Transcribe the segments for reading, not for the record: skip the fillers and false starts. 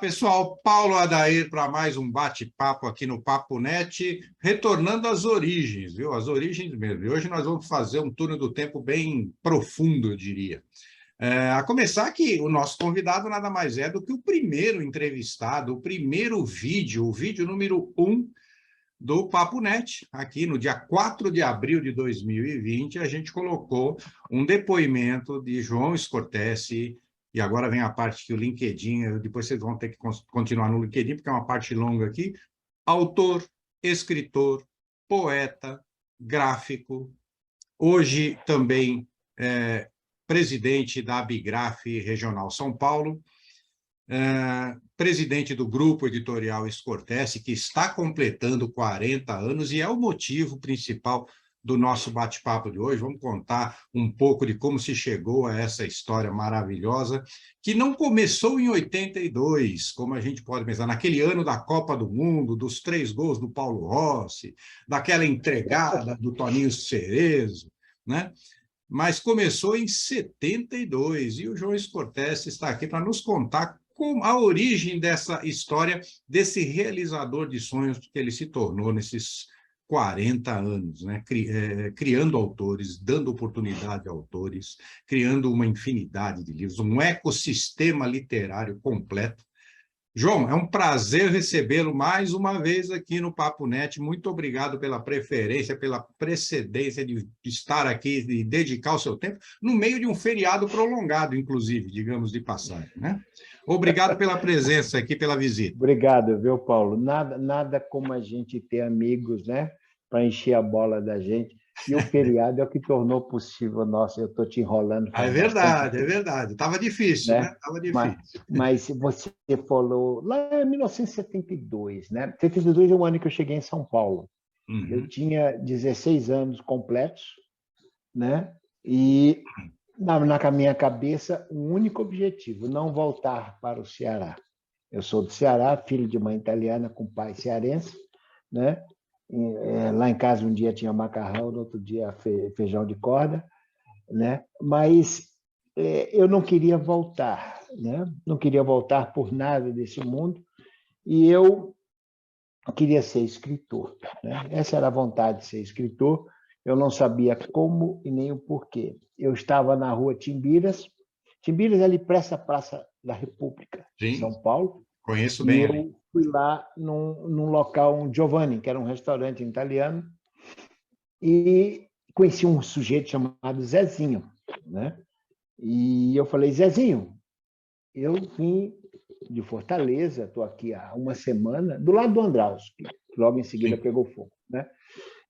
pessoal, Paulo Adair para mais um bate-papo aqui no Papo Net, retornando às origens, viu? As origens mesmo. E hoje nós vamos fazer um túnel do tempo bem profundo, eu diria. A começar que o nosso convidado nada mais é do que o primeiro entrevistado, o primeiro vídeo, o vídeo número 1 do Papo Net. Aqui no dia 4 de abril de 2020, a gente colocou um depoimento de João Scortese. E agora vem a parte que o LinkedIn, depois vocês vão ter que continuar no LinkedIn, porque é uma parte longa aqui. Autor, escritor, poeta, gráfico, hoje também presidente da Abigraf Regional São Paulo, presidente do Grupo Editorial Scortese, que está completando 40 anos e é o motivo principal do nosso bate-papo de hoje. Vamos contar um pouco de como se chegou a essa história maravilhosa, que não começou em 82, como a gente pode pensar, naquele ano da Copa do Mundo, dos 3 gols do Paulo Rossi, daquela entregada do Toninho Cerezo, né? Mas começou em 72, e o João Scortese está aqui para nos contar como a origem dessa história, desse realizador de sonhos que ele se tornou nesses 40 anos, né? Criando autores, dando oportunidade a autores, criando uma infinidade de livros, um ecossistema literário completo. João, é um prazer recebê-lo mais uma vez aqui no Papo Net. Muito obrigado pela preferência, pela precedência de estar aqui, de dedicar o seu tempo, no meio de um feriado prolongado, inclusive, digamos de passagem, né? Obrigado pela presença aqui, pela visita. Obrigado, viu, Paulo? Nada como a gente ter amigos, né, para encher a bola da gente. E o feriado é o que tornou possível. Nossa, eu estou te enrolando. É verdade, é verdade. Estava difícil, né? Estava difícil. Mas você falou lá em 1972, né? 72 é o ano que eu cheguei em São Paulo. Uhum. Eu tinha 16 anos completos, né? E na minha cabeça, um único objetivo: não voltar para o Ceará. Eu sou do Ceará, filho de mãe italiana com pai cearense, né? Lá em casa um dia tinha macarrão, no outro dia feijão de corda, né? Mas eu não queria voltar, né? Não queria voltar por nada desse mundo, e eu queria ser escritor, né? Essa era a vontade de ser escritor. Eu não sabia como e nem o porquê. Eu estava na rua Timbiras ali perto da Praça da República, em São Paulo. Conheço bem. E eu fui lá num local, um Giovanni, que era um restaurante italiano, e conheci um sujeito chamado Zezinho, né? E eu falei: Zezinho, eu vim de Fortaleza, estou aqui há uma semana, do lado do Andraus, que logo em seguida pegou fogo, né?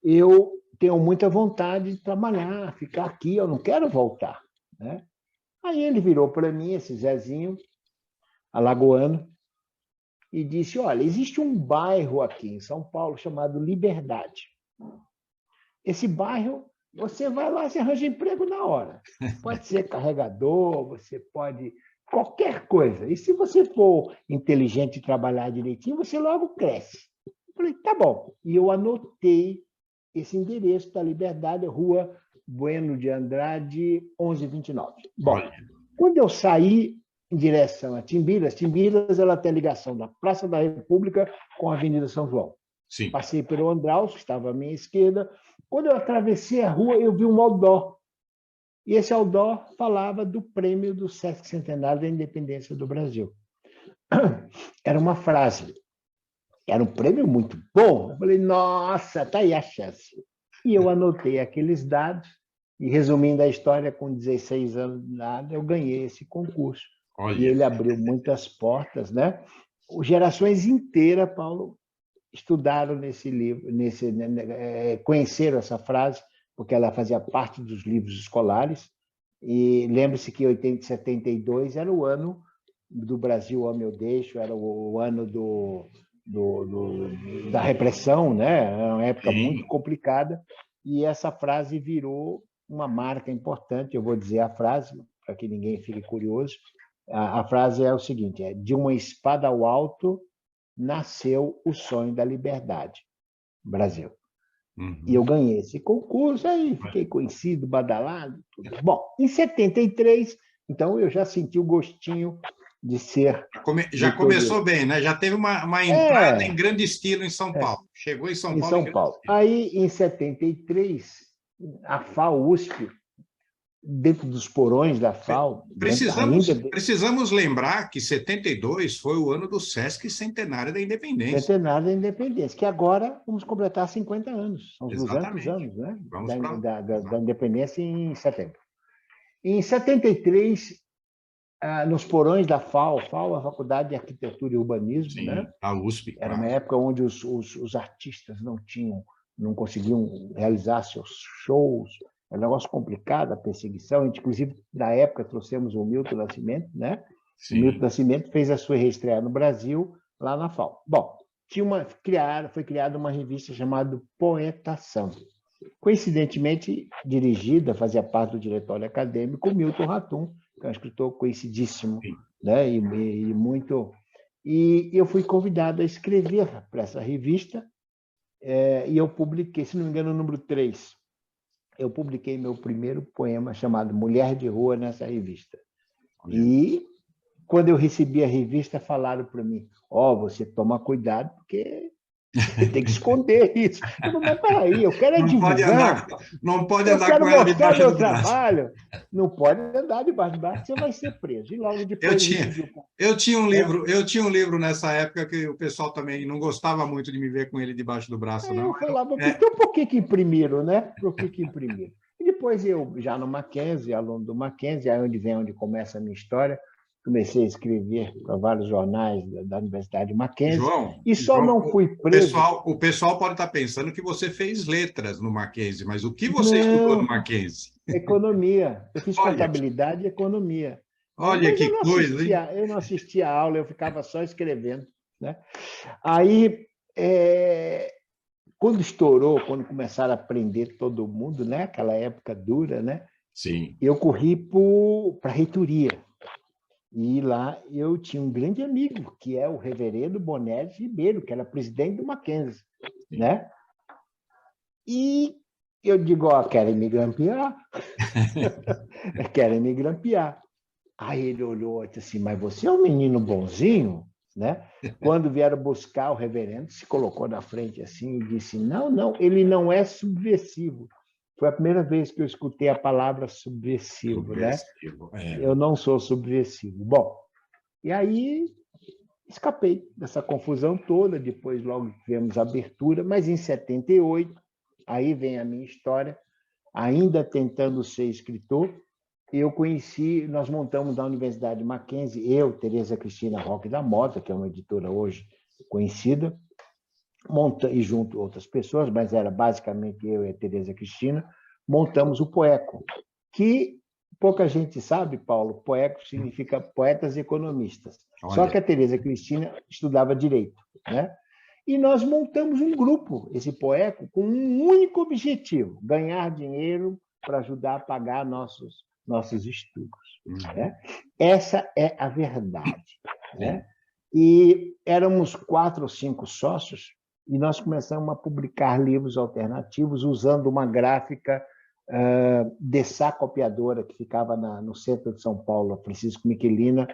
Eu tenho muita vontade de trabalhar, ficar aqui, eu não quero voltar, né? Aí ele virou para mim, esse Zezinho, alagoano, e disse: olha, existe um bairro aqui em São Paulo chamado Liberdade. Esse bairro, você vai lá, você arranja emprego na hora. Pode ser carregador, você pode... qualquer coisa. E se você for inteligente e trabalhar direitinho, você logo cresce. Eu falei: tá bom. E eu anotei esse endereço da Liberdade, Rua Bueno de Andrade, 1129. Bom, quando eu saí em direção a Timbiras ela tem ligação da Praça da República com a Avenida São João. Sim. Passei pelo Andraus, que estava à minha esquerda. Quando eu atravessei a rua, eu vi um outdoor. E esse outdoor falava do prêmio do Sesquicentenário da Independência do Brasil. Era uma frase. Era um prêmio muito bom. Eu falei: nossa, tá aí a chance. E eu anotei aqueles dados, e resumindo a história, com 16 anos de idade, eu ganhei esse concurso. Olha. E ele abriu muitas portas, né? Gerações inteiras, Paulo, estudaram nesse livro, conheceram essa frase, porque ela fazia parte dos livros escolares. E lembre-se que 72 era o ano do Brasil, ó meu deixo, era o ano da repressão, né? Era uma época muito complicada, e essa frase virou uma marca importante. Eu vou dizer a frase, para que ninguém fique curioso. A frase é o seguinte: de uma espada ao alto nasceu o sonho da liberdade, Brasil. Uhum. E eu ganhei esse concurso, aí fiquei conhecido, badalado, tudo. Bom, em 73, então, eu já senti o gostinho de ser Já começou bem, né? Já teve uma entrada em é, grande estilo em São Paulo. Chegou em São em Paulo em São grande Paulo. estilo. Aí, em 73, a FAO-USP, dentro dos porões da FAO, dentro Precisamos, ainda precisamos lembrar que 72 foi o ano do Sesc Centenário da Independência. centenário da independência, que agora vamos completar 50 anos, são os 200 Exatamente. anos, né? Vamos para lá. Da independência em setembro. Em 73, nos porões da FAO, FAO é a Faculdade de Arquitetura e Urbanismo, né? Sim, a USP, Era uma claro. época onde os artistas não conseguiam realizar seus shows, era um negócio complicado, a perseguição. A gente, inclusive, na época, trouxemos o Milton Nascimento, né? O Milton Sim. Nascimento fez a sua reestreia no Brasil, lá na FAO. Bom, foi criada uma revista chamada Poetação. Coincidentemente, dirigida, fazia parte do diretório acadêmico, Milton Ratum, que é um escritor conhecidíssimo, Sim. né? E muito. E eu fui convidado a escrever para essa revista, e eu publiquei, se não me engano, o número 3. Eu publiquei meu primeiro poema chamado Mulher de Rua nessa revista. Olha. E quando eu recebi a revista, falaram para mim: você toma cuidado, porque você tem que esconder isso. Eu não, mas peraí, eu quero divulgar, Não pode eu andar quero com ela mostrar debaixo meu do braço. trabalho. Não pode andar debaixo do braço, você vai ser preso. E logo Eu depois tinha, recebi eu tinha um livro nessa época que o pessoal também não gostava muito de me ver com ele debaixo do braço, Aí não. eu falava, É, então por que imprimiram, né? Por que imprimiram? E depois eu, já no Mackenzie, aluno do Mackenzie, aí onde começa a minha história, comecei a escrever para vários jornais da Universidade Mackenzie, e só João, não fui preso. o pessoal pode estar pensando que você fez letras no Mackenzie, mas o que você estudou no Não, Mackenzie? economia. Eu fiz Olha, contabilidade e economia. Né? olha Mas que coisa, hein? eu não assistia a aula, eu ficava só escrevendo. Né? Aí, quando estourou, quando começaram a prender todo mundo, né? Aquela época dura, né? Sim. Eu corri para a reitoria. E lá eu tinha um grande amigo, que é o reverendo Bonelis Ribeiro, que era presidente do Mackenzie. Né? E eu digo, querem me grampear? Querem me grampear. Aí ele olhou e disse assim, mas você é um menino bonzinho? Né? Quando vieram buscar o reverendo, se colocou na frente assim e disse, não, ele não é subversivo. Foi a primeira vez que eu escutei a palavra subversivo, né? Eu não sou subversivo. Bom, e aí escapei dessa confusão toda, depois logo tivemos a abertura, mas em 78, aí vem a minha história, ainda tentando ser escritor, nós montamos na Universidade Mackenzie, eu, Tereza Cristina Roque da Mota, que é uma editora hoje conhecida, e junto outras pessoas, mas era basicamente eu e a Tereza Cristina, montamos o Poeco, que pouca gente sabe, Paulo, Poeco significa poetas e economistas. Olha. Só que a Tereza Cristina estudava direito, né? E nós montamos um grupo, esse Poeco, com um único objetivo: ganhar dinheiro para ajudar a pagar nossos estudos. Né? Essa é a verdade. Né? E éramos 4 ou 5 sócios, e nós começamos a publicar livros alternativos usando uma gráfica Dessá Copiadora, que ficava no centro de São Paulo, Francisco Miquelina,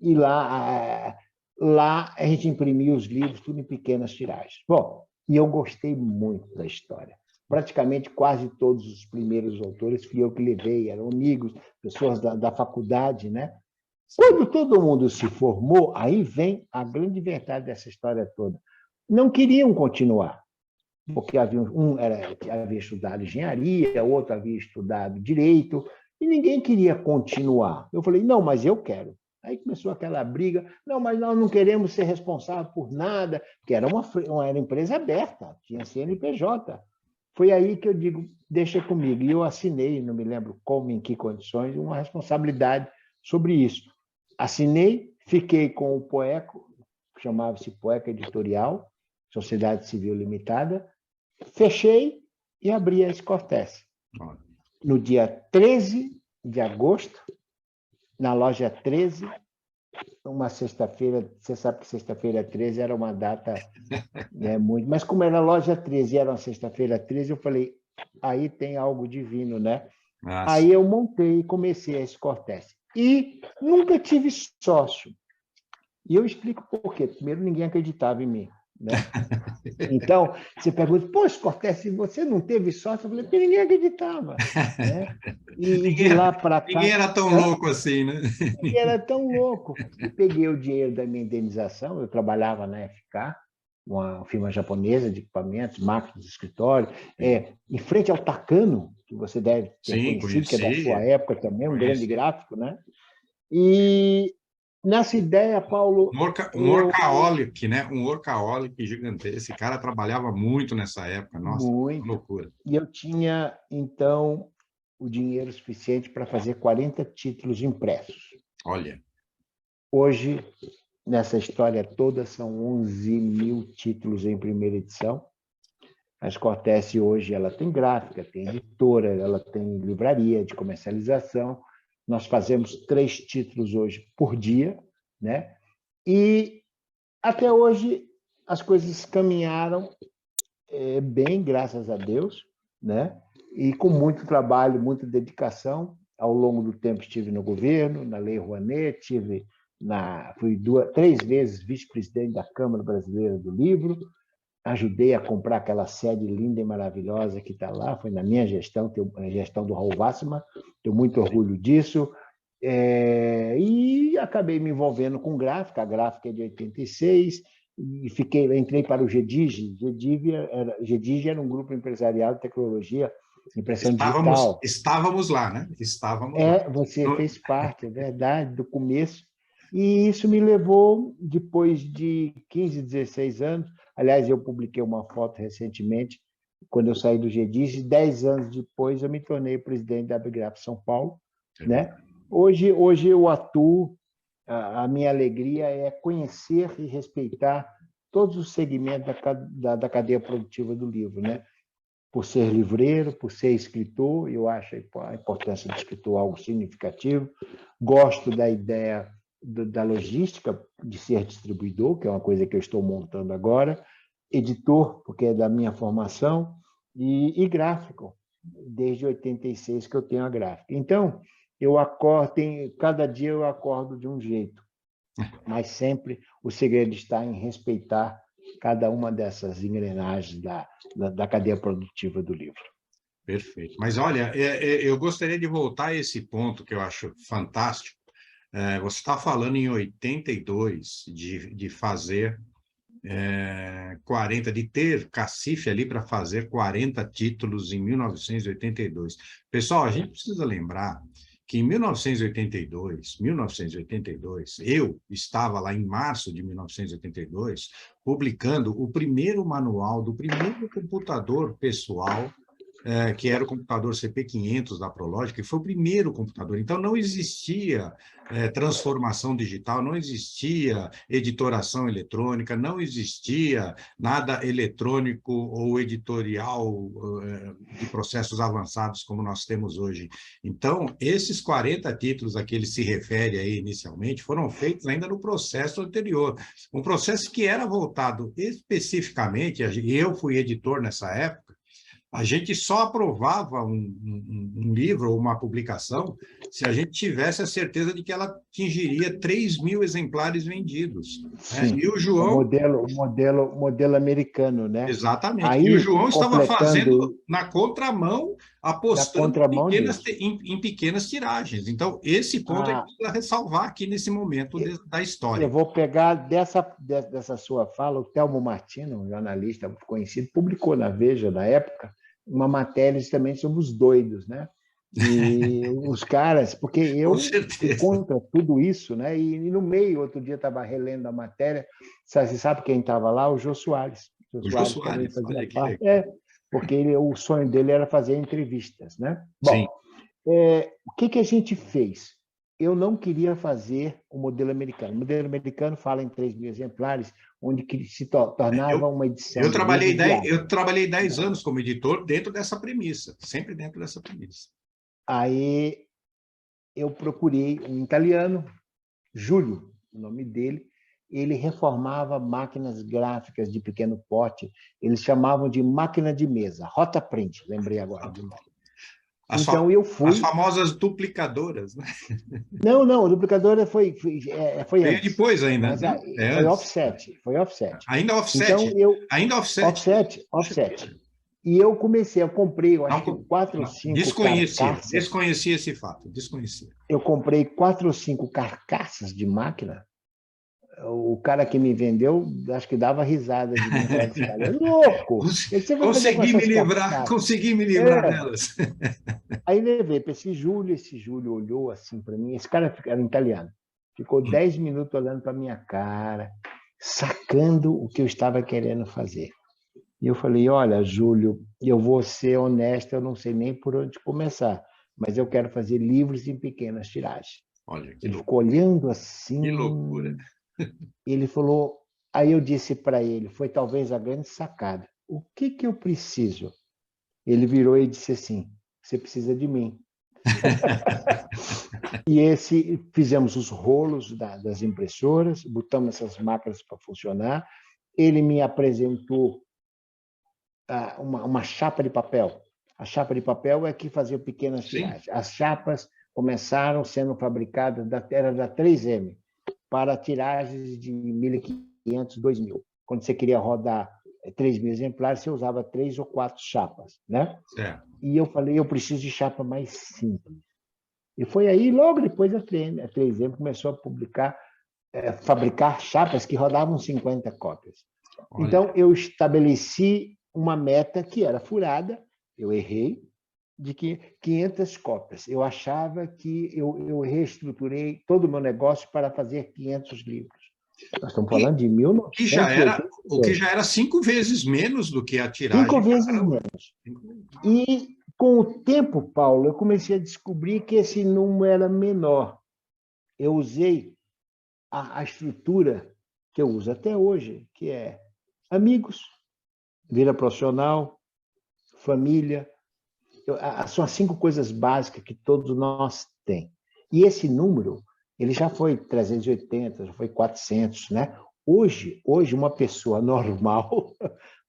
e lá a gente imprimia os livros, tudo em pequenas tiragens. Bom, e eu gostei muito da história. Praticamente quase todos os primeiros autores fui eu que levei, eram amigos, pessoas da faculdade, né? Quando todo mundo se formou, aí vem a grande verdade dessa história toda. Não queriam continuar, porque havia havia estudado engenharia, outro havia estudado direito, e ninguém queria continuar. Eu falei, não, mas eu quero. Aí começou aquela briga, não, mas nós não queremos ser responsáveis por nada, porque era uma empresa aberta, tinha CNPJ. Foi aí que eu digo, deixa comigo. E eu assinei, não me lembro como, em que condições, uma responsabilidade sobre isso. Assinei, fiquei com o Poeco, chamava-se Poeco Editorial, Sociedade Civil Limitada, fechei e abri a Escortece. No dia 13 de agosto, na loja 13, uma sexta-feira, você sabe que sexta-feira 13 era uma data muito... Mas como era loja 13 e era uma sexta-feira 13, eu falei, aí tem algo divino, né? Aí eu montei e comecei a Escortece. E nunca tive sócio. E eu explico por quê. Primeiro, ninguém acreditava em mim, né? Então, você pergunta, poxa, Cortez, você não teve sócio? Eu falei, porque ninguém acreditava, né? E de lá para Ninguém cá... era tão louco assim, né? Ninguém era tão louco. E peguei o dinheiro da minha indenização, eu trabalhava na FK, uma firma japonesa de equipamentos, máquinas de escritório, em frente ao Takano, que você deve ter Sim, conhecido, que é da sua conheci, época também, um grande conheci. gráfico, né? E nessa ideia, Paulo, Um workaholic, né? Um workaholic gigantesco. Esse cara trabalhava muito nessa época, nossa, muito. loucura. E eu tinha, então, o dinheiro suficiente para fazer 40 títulos impressos. Olha. Hoje, nessa história toda, são 11 mil títulos em primeira edição. A Cortez hoje ela tem gráfica, tem editora, ela tem livraria de comercialização. Nós fazemos 3 títulos hoje por dia, né? E até hoje as coisas caminharam bem, graças a Deus, né? E com muito trabalho, muita dedicação. Ao longo do tempo estive no governo, na Lei Rouanet, fui 3 vezes vice-presidente da Câmara Brasileira do Livro, ajudei a comprar aquela sede linda e maravilhosa que está lá, foi na minha gestão, a gestão do Raul Wassmann, tenho muito orgulho disso, e acabei me envolvendo com gráfica, a gráfica é de 86, e entrei para o GEDIG. GEDIG era um grupo empresarial de tecnologia, impressão digital. Estávamos lá, né? Estávamos lá. Você fez parte, é verdade, do começo. E isso me levou, depois de 15, 16 anos, aliás, eu publiquei uma foto recentemente, quando eu saí do GEDIG, 10 anos depois eu me tornei presidente da Abigraf São Paulo, né? Hoje eu atuo, a minha alegria é conhecer e respeitar todos os segmentos da cadeia produtiva do livro, né? Por ser livreiro, por ser escritor, eu acho a importância do escritor algo significativo. Gosto da ideia da logística, de ser distribuidor, que é uma coisa que eu estou montando agora, editor, porque é da minha formação, e gráfico, desde 86 que eu tenho a gráfica. Então, cada dia eu acordo de um jeito, mas sempre o segredo está em respeitar cada uma dessas engrenagens da cadeia produtiva do livro. Perfeito. Mas, olha, eu gostaria de voltar a esse ponto que eu acho fantástico. Você está falando em 82 de fazer 40, de ter cacife ali para fazer 40 títulos em 1982. Pessoal, a gente precisa lembrar que em 1982, eu estava lá em março de 1982, publicando o primeiro manual do primeiro computador pessoal, que era o computador CP500 da Prolog, que foi o primeiro computador. Então, não existia transformação digital, não existia editoração eletrônica, não existia nada eletrônico ou editorial de processos avançados como nós temos hoje. Então, esses 40 títulos a que ele se refere aí inicialmente foram feitos ainda no processo anterior, um processo que era voltado especificamente, eu fui editor nessa época, a gente só aprovava um livro ou uma publicação se a gente tivesse a certeza de que ela atingiria 3 mil exemplares vendidos. Sim, E o João... modelo americano, né? Exatamente. E o Aí, João estava fazendo completando na contramão, na apostando contramão disso. em pequenas tiragens. Então, esse ponto a gente precisa ressalvar aqui nesse momento da história. Eu vou pegar dessa sua fala, o Telmo Martino, um jornalista conhecido, publicou na Veja, na época, uma matéria justamente sobre os doidos, né? E os caras, porque eu fui contra tudo isso, né? E no meio, outro dia, estava relendo a matéria, você sabe quem estava lá? O Jô Soares. O Jô Soares, fazia olha que parte. legal. Porque o sonho dele era fazer entrevistas, né? Sim. Bom, o que a gente fez? Eu não queria fazer o modelo americano. O modelo americano fala em 3 mil exemplares, onde se tornava uma edição. Eu trabalhei 10 anos como editor dentro dessa premissa, sempre dentro dessa premissa. Aí eu procurei um italiano, Júlio, o nome dele, ele reformava máquinas gráficas de pequeno porte, eles chamavam de máquina de mesa, Rotaprint, lembrei agora. Então, eu fui... As famosas duplicadoras, né? Não, a duplicadora foi Veio antes. depois ainda, Mas não? É foi antes. offset, foi offset. Ainda Então, offset. eu... Ainda offset. Offset, Puxa offset. vida. E eu comprei, eu acho que Não, 4 ou 5 desconhecia. carcaças. Desconhecia esse fato. Desconhecia. Eu comprei 4 ou 5 carcaças de máquina. O cara que me vendeu, acho que dava risada de mim. Falava, esse cara é louco. O que você vai fazer com essas carcaças? Consegui me livrar É. delas. Aí levei para esse Júlio olhou assim para mim. Esse cara era italiano. Ficou 10 minutos olhando para minha cara, sacando o que eu estava querendo fazer. E eu falei, olha, Júlio, eu vou ser honesto, eu não sei nem por onde começar, mas eu quero fazer livros em pequenas tiragens. Olha, que Ele loucura. ficou olhando Que assim, loucura. ele falou, aí eu disse para ele, foi talvez a grande sacada, o que eu preciso? Ele virou e disse assim, você precisa de mim. E fizemos os rolos das impressoras, botamos essas máquinas para funcionar, ele me apresentou uma chapa de papel. A chapa de papel é que fazia pequenas tiragens. As chapas começaram sendo fabricadas, era da 3M, para tiragens de 1.500, 2.000. Quando você queria rodar 3.000 exemplares, você usava 3 ou 4 chapas, né? Certo. E eu falei, eu preciso de chapa mais simples. E foi aí, logo depois, a 3M começou a fabricar chapas que rodavam 50 cópias. Olha. Então, eu estabeleci uma meta que era furada, eu errei, de 500 cópias. Eu achava que eu reestruturei todo o meu negócio para fazer 500 livros. Nós estamos falando de 1982. O que já era 5 vezes menos do que a tiragem. 5 vezes menos. E, com o tempo, Paulo, eu comecei a descobrir que esse número era menor. Eu usei a estrutura que eu uso até hoje, que é amigos, vida profissional, família. São as 5 coisas básicas que todos nós temos. E esse número, ele já foi 380, já foi 400, né? Hoje, uma pessoa normal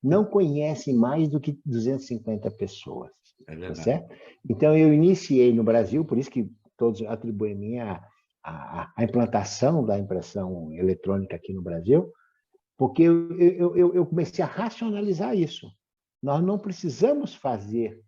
não conhece mais do que 250 pessoas. É verdade. Certo? Então, eu iniciei no Brasil, por isso que todos atribuem a mim a implantação da impressão eletrônica aqui no Brasil, porque eu comecei a racionalizar isso. Nós não precisamos fazer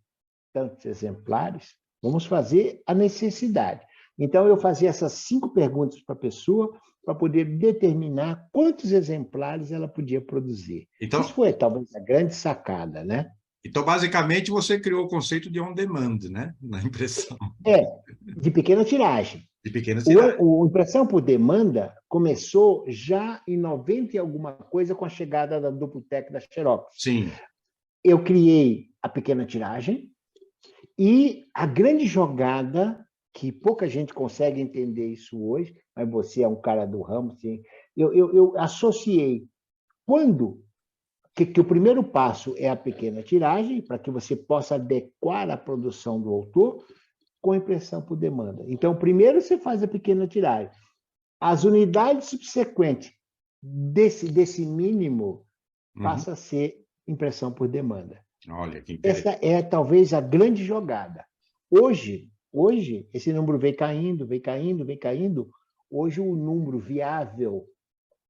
tantos exemplares, vamos fazer a necessidade. Então, eu fazia essas 5 perguntas para a pessoa para poder determinar quantos exemplares ela podia produzir. Então, isso foi talvez a grande sacada, né? Então, basicamente, você criou o conceito de on-demand, né? Na impressão. De pequena tiragem. De pequena tiragem. O impressão por demanda começou já em 90 e alguma coisa com a chegada da Duplitec da Xerox. Sim. Eu criei a pequena tiragem e a grande jogada, que pouca gente consegue entender isso hoje, mas você é um cara do ramo, sim. Eu associei que o primeiro passo é a pequena tiragem, para que você possa adequar a produção do autor com impressão por demanda. Então, primeiro você faz a pequena tiragem. As unidades subsequentes desse mínimo passa a ser impressão por demanda. Olha, que interessante. Essa é talvez a grande jogada. Hoje, esse número vem caindo. Hoje, o número viável,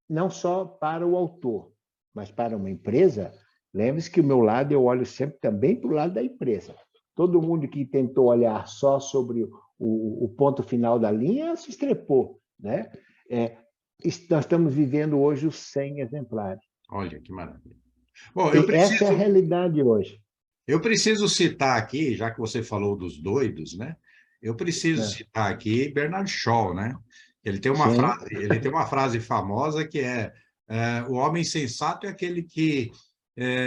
não só para o autor, mas para uma empresa, lembre-se que o meu lado, eu olho sempre também para o lado da empresa. Todo mundo que tentou olhar só sobre o ponto final da linha se estrepou, né? Nós estamos vivendo hoje os 100 exemplares. Olha, que maravilha. Bom, essa é a realidade hoje. Eu preciso citar aqui, já que você falou dos doidos, né? Eu preciso citar aqui Bernard Shaw, né? Ele tem uma frase famosa que o homem sensato é aquele que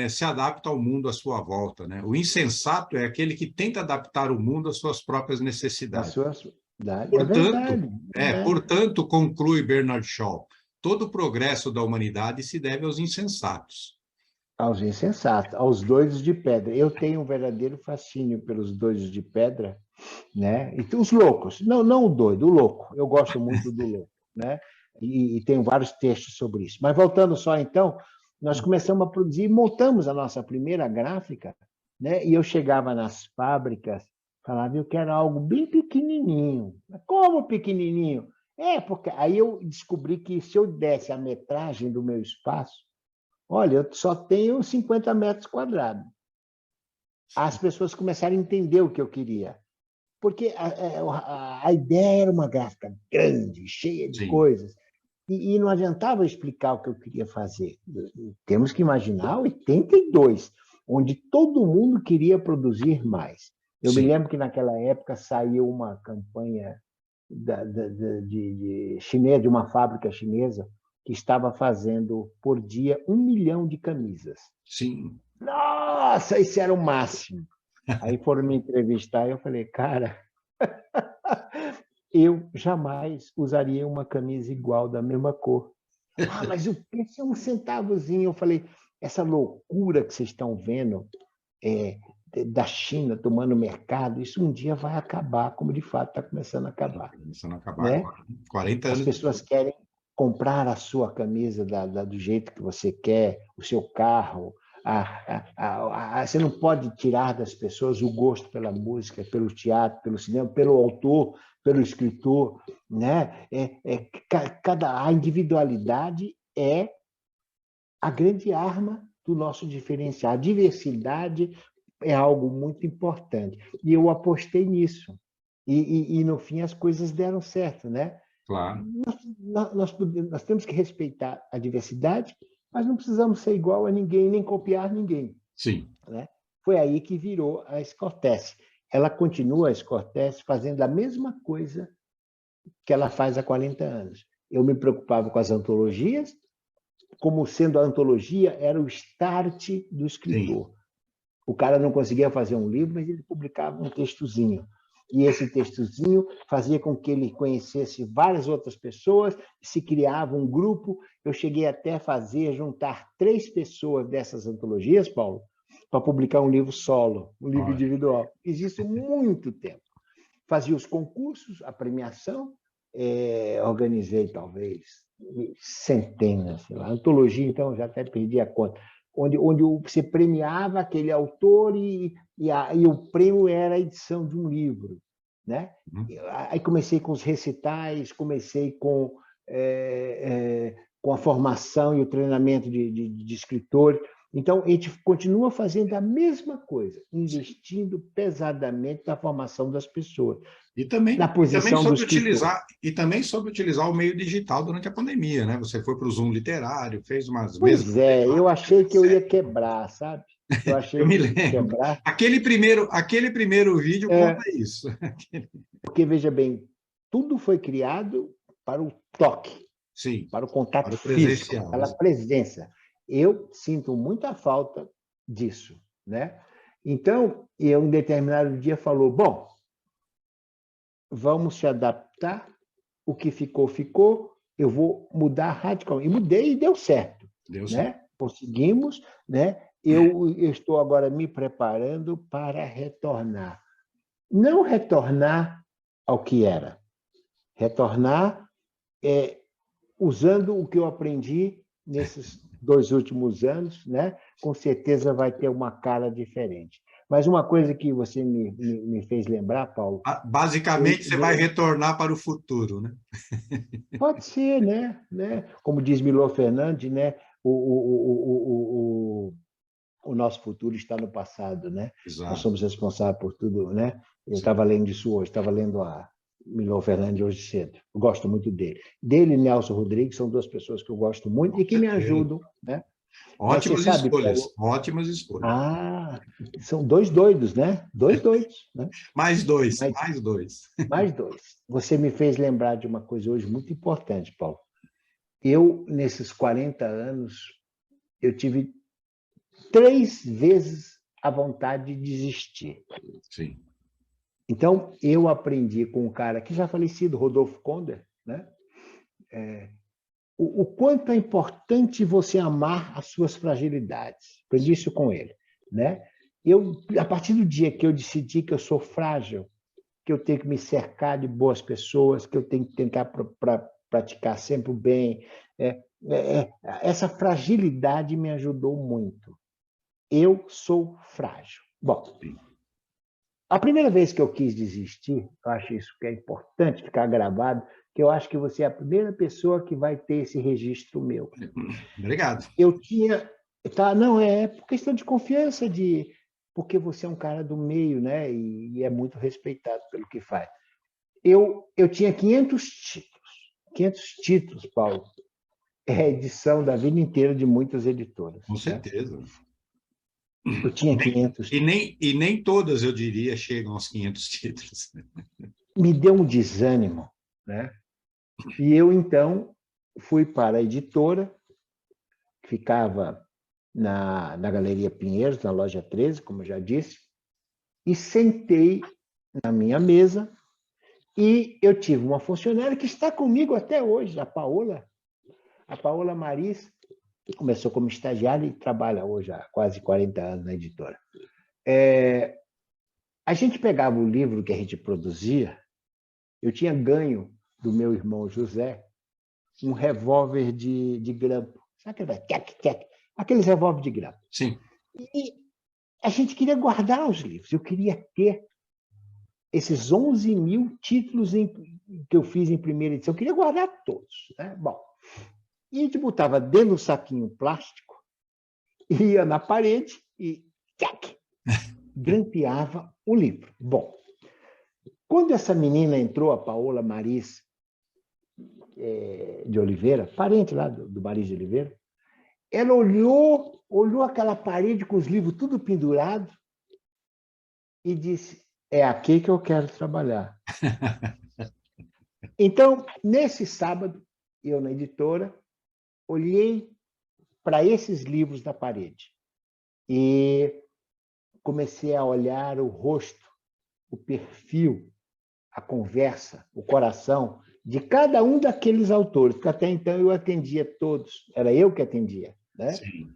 se adapta ao mundo à sua volta, né? O insensato é aquele que tenta adaptar o mundo às suas próprias necessidades. Portanto, conclui Bernard Shaw, todo o progresso da humanidade se deve aos insensatos. Aos insensatos, aos doidos de pedra. Eu tenho um verdadeiro fascínio pelos doidos de pedra, né? E os loucos, não o doido, o louco. Eu gosto muito do louco, né? E tenho vários textos sobre isso. Mas voltando só então, nós começamos a produzir, montamos a nossa primeira gráfica, né? E eu chegava nas fábricas Falava, eu quero algo bem pequenininho. Como pequenininho? Porque aí eu descobri que se eu desse a metragem do meu espaço, olha, eu só tenho 50 metros quadrados. As pessoas começaram a entender o que eu queria. Porque a ideia era uma gráfica grande, cheia de Sim, coisas, e não adiantava explicar o que eu queria fazer. Temos que imaginar 82, onde todo mundo queria produzir mais. Eu me sim. lembro que naquela época saiu uma campanha chinesa, de uma fábrica chinesa, que estava fazendo por dia 1 milhão de camisas. Sim. Nossa, isso era o máximo. Aí foram me entrevistar e eu falei, cara, eu jamais usaria uma camisa igual, da mesma cor. Ah, mas o preço é um centavozinho. Eu falei, essa loucura que vocês estão vendo da China tomando mercado, isso um dia vai acabar, como de fato está começando a acabar. Isso não acabar Né? agora. 40 As anos pessoas depois. querem comprar a sua camisa do jeito que você quer, o seu carro. Você não pode tirar das pessoas o gosto pela música, pelo teatro, pelo cinema, pelo autor, pelo escritor. Né? A individualidade é a grande arma do nosso diferencial. A diversidade é algo muito importante. E eu apostei nisso. E no fim, as coisas deram certo, né? Claro. Nós temos que respeitar a diversidade, mas não precisamos ser igual a ninguém, nem copiar ninguém. Sim. Né? Foi aí que virou a Escortece. Ela continua, a Escortece, fazendo a mesma coisa que ela faz há 40 anos. Eu me preocupava com as antologias, como sendo a antologia era o start do Sim. escritor. O cara não conseguia fazer um livro, mas ele publicava um textozinho. E esse textozinho fazia com que ele conhecesse várias outras pessoas, se criava um grupo. Eu cheguei até a juntar 3 pessoas dessas antologias, Paulo, para publicar um livro solo, um livro Olha. individual. Existe muito tempo. Fazia os concursos, a premiação, organizei talvez centenas, sei lá. Antologia, então, já até perdi a conta. Onde você premiava aquele autor e o prêmio era a edição de um livro. Né? Aí comecei com os recitais, comecei com a formação e o treinamento de escritores. Então, a gente continua fazendo a mesma coisa, investindo pesadamente na formação das pessoas, E na também posição do soube escritor. utilizar o meio digital durante a pandemia, né? Você foi para o Zoom literário, fez umas mesas Pois é, eu achei que eu ia sério. quebrar, sabe? Eu Eu achei me que eu ia lembro. quebrar. Aquele primeiro vídeo conta isso. Porque, veja bem, tudo foi criado para o toque, Sim, para o contato para o físico, presencial. pela presença. Eu sinto muita falta disso. Né? Então, eu, em determinado dia, falou, bom, vamos se adaptar, o que ficou, ficou, eu vou mudar radicalmente. E mudei e deu certo. Deu certo. Né? Conseguimos, né? Eu estou agora me preparando para retornar. Não retornar ao que era. Retornar usando o que eu aprendi nesses 2 últimos anos, né? Com certeza vai ter uma cara diferente. Mas uma coisa que você me fez lembrar, Paulo, Basicamente, você vai retornar para o futuro, né? pode ser, né? Como diz Milor Fernandes, né? O nosso futuro está no passado, né? Nós Exato. somos responsáveis por tudo, né? Eu estava lendo isso hoje, estava lendo a Milor Fernandes hoje cedo. Eu gosto muito dele. Dele e Nelson Rodrigues são 2 pessoas que eu gosto muito e Com que me certeza. ajudam, né? Mas você Ótimas sabe, escolhas, Paulo, ótimas escolhas. são 2 doidos, né? 2 doidos, né? Mais dois, Mais, mais dois. mais 2. Você me fez lembrar de uma coisa hoje muito importante, Paulo. Eu, nesses 40 anos, eu tive 3 vezes a vontade de desistir. Sim. Então, eu aprendi com um cara que já falecido, Rodolfo Konder, né? O quanto é importante você amar as suas fragilidades. Aprendi isso com ele. Né? A partir do dia que eu decidi que eu sou frágil, que eu tenho que me cercar de boas pessoas, que eu tenho que tentar praticar sempre o bem, essa fragilidade me ajudou muito. Eu sou frágil. Bom, Sim. A primeira vez que eu quis desistir, eu acho isso que é importante ficar gravado, que eu acho que você é a primeira pessoa que vai ter esse registro meu. Obrigado. Eu tinha... Tá, não, é por questão de confiança, porque você é um cara do meio, né? E é muito respeitado pelo que faz. Eu tinha 500 títulos. 500 títulos, Paulo. É a edição da vida inteira de muitas editoras. Com Né? certeza. Eu tinha 500 títulos. E nem todas, eu diria, chegam aos 500 títulos. Me deu um desânimo, né? E eu, então, fui para a editora, que ficava na Galeria Pinheiros, na loja 13, como eu já disse, e sentei na minha mesa e eu tive uma funcionária que está comigo até hoje, a Paola Maris, que começou como estagiária e trabalha hoje há quase 40 anos na editora. A gente pegava o livro que a gente produzia, eu tinha ganho do meu irmão José um revólver de grampo. Sabe aquele tec? Aqueles revólver de grampo. Sim. E a gente queria guardar os livros. Eu queria ter esses 11 mil títulos que eu fiz em primeira edição. Eu queria guardar todos. Né? Bom, e a gente botava dentro do saquinho plástico, ia na parede e grampeava o livro. Bom, quando essa menina entrou, a Paola Maris de Oliveira, parente lá do Maris de Oliveira, ela olhou aquela parede com os livros tudo pendurado e disse, é aqui que eu quero trabalhar. Então, nesse sábado, eu na editora, olhei para esses livros da parede e comecei a olhar o rosto, o perfil, a conversa, o coração de cada um daqueles autores, porque até então eu atendia todos, era eu que atendia. Né? Sim.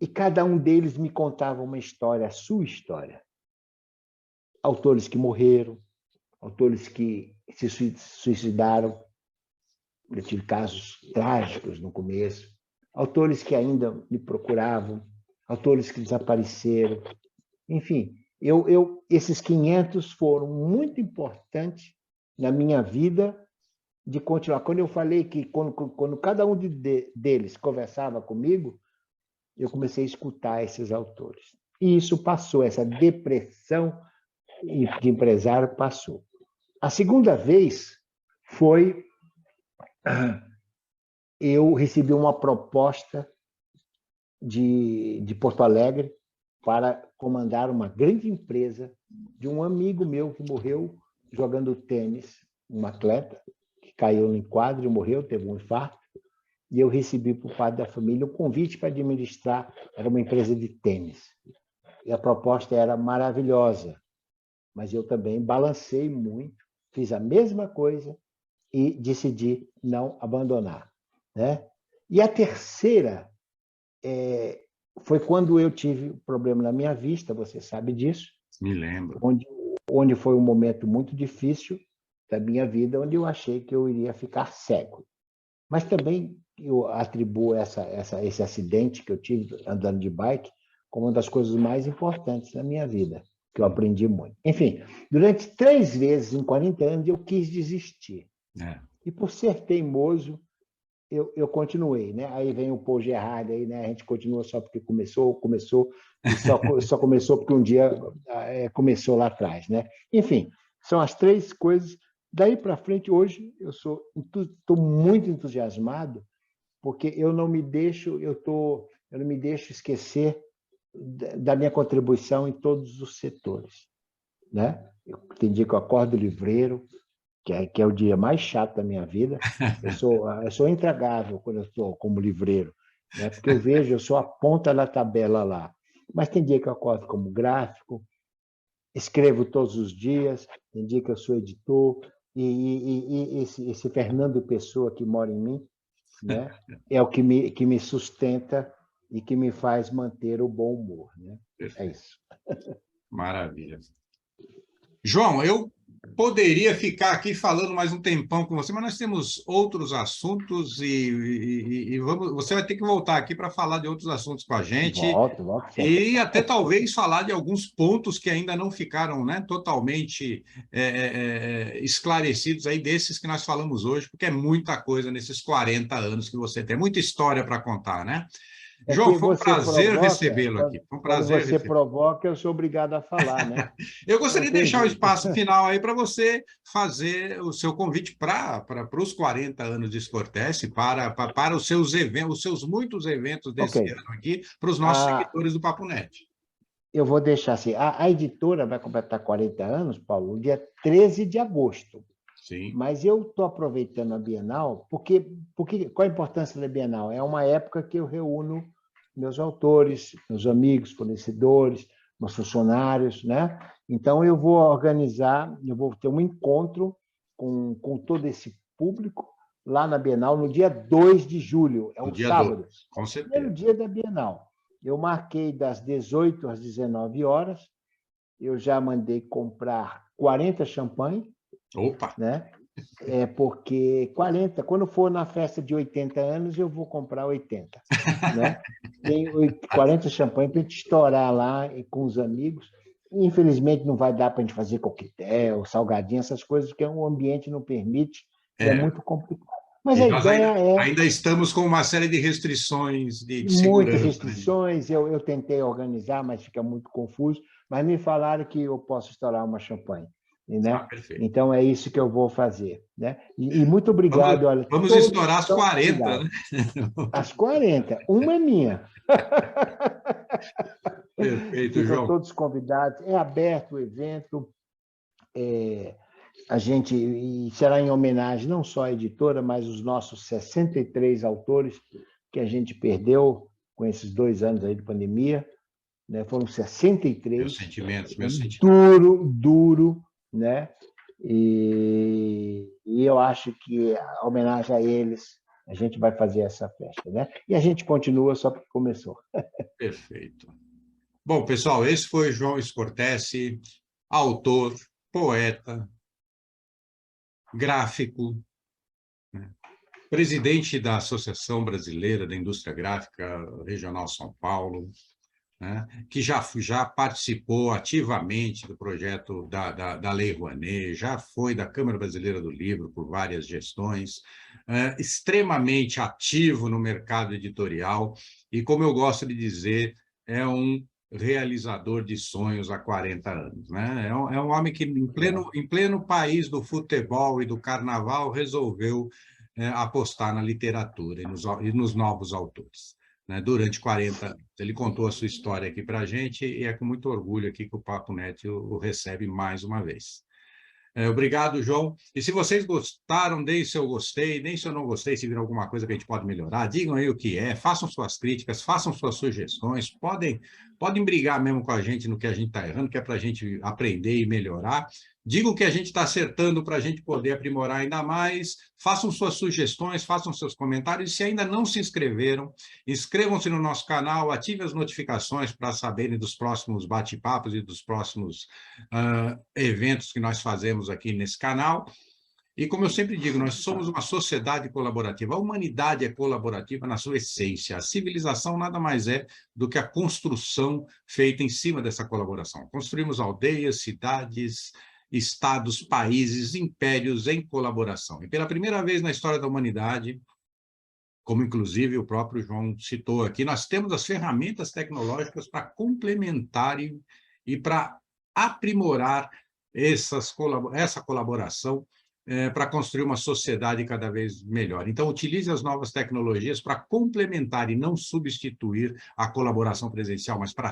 E cada um deles me contava uma história, a sua história. Autores que morreram, autores que se suicidaram, eu tive casos trágicos no começo, autores que ainda me procuravam, autores que desapareceram. Enfim, esses 500 foram muito importantes na minha vida de continuar. Quando eu falei que quando cada um deles conversava comigo, eu comecei a escutar esses autores. E isso passou, essa depressão de empresário passou. A segunda vez foi... Eu recebi uma proposta de Porto Alegre para comandar uma grande empresa de um amigo meu que morreu jogando tênis, um atleta que caiu no quadro e morreu, teve um infarto. E eu recebi por parte da família um convite para administrar, era uma empresa de tênis. E a proposta era maravilhosa, mas eu também balancei muito, fiz a mesma coisa e decidi não abandonar. Né? E a terceira foi quando eu tive um problema na minha vista, você sabe disso. Me lembro. Onde foi um momento muito difícil da minha vida, onde eu achei que eu iria ficar cego. Mas também eu atribuo esse acidente que eu tive andando de bike como uma das coisas mais importantes da minha vida, que eu aprendi muito. Enfim, durante 3 vezes em 40 anos eu quis desistir. E por ser teimoso, eu continuei. Né? Aí vem o Paul Gerhardt, aí, né? A gente continua só porque começou, e só começou porque um dia começou lá atrás. Né? Enfim, são as 3 coisas. Daí para frente, hoje, eu estou muito entusiasmado, porque eu não me deixo esquecer da minha contribuição em todos os setores. Né? Tem dia que eu acordo livreiro, que é o dia mais chato da minha vida. Eu sou intragável quando eu estou como livreiro, né? Porque eu sou a ponta da tabela lá. Mas tem dia que eu acordo como gráfico, escrevo todos os dias, tem dia que eu sou editor, e esse Fernando Pessoa que mora em mim, né? É o que me sustenta e que me faz manter o bom humor. Né? É isso. Maravilha. João, eu poderia ficar aqui falando mais um tempão com você, mas nós temos outros assuntos e você vai ter que voltar aqui para falar de outros assuntos com a gente Volto sempre. e até talvez falar de alguns pontos que ainda não ficaram, né, totalmente esclarecidos aí desses que nós falamos hoje, porque é muita coisa nesses 40 anos que você tem, muita história para contar, né? É João, que foi um você prazer provoca, recebê-lo aqui. Foi um quando prazer você recebê-lo. provoca, eu sou obrigado a falar, né? Eu Não gostaria de tem deixar o jeito. espaço final aí para você fazer o seu convite para os 40 anos de Scortese, para os seus eventos, os seus muitos eventos Ok. desse ano aqui, para os nossos Ah, seguidores do Papo Net. eu vou deixar assim. A editora vai completar 40 anos, Paulo, no dia 13 de agosto. Sim. Mas eu estou aproveitando a Bienal, qual a importância da Bienal? É uma época que eu reúno meus autores, meus amigos, fornecedores, meus funcionários, né? Então, eu vou ter um encontro com todo esse público lá na Bienal, no dia 2 de julho, é No um dia 2, sábado, com primeiro certeza. dia da Bienal. Eu marquei das 18 às 19 horas, eu já mandei comprar 40 champanhe, Opa! né? Porque 40, quando for na festa de 80 anos, eu vou comprar 80, né? Tem 40 champanhe para a gente estourar lá com os amigos. Infelizmente, não vai dar para a gente fazer coquetel, salgadinho, essas coisas, porque o ambiente não permite e é É, muito complicado. Mas e a nós ideia é ainda estamos com uma série de restrições de muitas segurança, né? restrições, eu tentei organizar, mas fica muito confuso, mas me falaram que eu posso estourar uma champanhe, Ah, né? perfeito. Então é isso que eu vou fazer, né? E muito obrigado, olha, Vamos todos estourar as estão 40, convidados. né? Às 40, uma é minha. Perfeito, Ficam João. todos convidados, é aberto o evento, e será em homenagem não só à editora, mas os nossos 63 autores que a gente perdeu com esses 2 anos aí de pandemia, né? Foram 63, Meus sentimentos. duro, né? E eu acho que a homenagem a eles, a gente vai fazer essa festa, né? E a gente continua só porque começou. Perfeito. Bom, pessoal, esse foi João Scortese, autor, poeta, gráfico, né? Presidente da Associação Brasileira da Indústria Gráfica Regional São Paulo, né? Que já participou ativamente do projeto da Lei Rouanet, já foi da Câmara Brasileira do Livro por várias gestões, extremamente ativo no mercado editorial e, como eu gosto de dizer, é um realizador de sonhos há 40 anos. Né? É um homem que, em pleno país do futebol e do carnaval, resolveu apostar na literatura e nos novos autores, né, durante 40 anos. Ele contou a sua história aqui para a gente e é com muito orgulho aqui que o Papo Net o recebe mais uma vez. Obrigado, João. E se vocês gostaram, deem seu gostei, nem se eu não gostei, se viram alguma coisa que a gente pode melhorar, digam aí o que é, façam suas críticas, façam suas sugestões, podem brigar mesmo com a gente no que a gente está errando, que é para a gente aprender e melhorar. Digam o que a gente está acertando para a gente poder aprimorar ainda mais, façam suas sugestões, façam seus comentários. E se ainda não se inscreveram, inscrevam-se no nosso canal, ativem as notificações para saberem dos próximos bate-papos e dos próximos eventos que nós fazemos aqui nesse canal. E como eu sempre digo, nós somos uma sociedade colaborativa. A humanidade é colaborativa na sua essência. A civilização nada mais é do que a construção feita em cima dessa colaboração. Construímos aldeias, cidades, estados, países, impérios em colaboração. E pela primeira vez na história da humanidade, como inclusive o próprio João citou aqui, nós temos as ferramentas tecnológicas para complementar e para aprimorar essa colaboração para construir uma sociedade cada vez melhor. Então, utilize as novas tecnologias para complementar e não substituir a colaboração presencial, mas para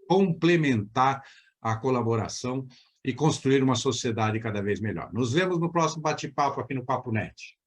complementar a colaboração e construir uma sociedade cada vez melhor. Nos vemos no próximo bate-papo aqui no Papo Net.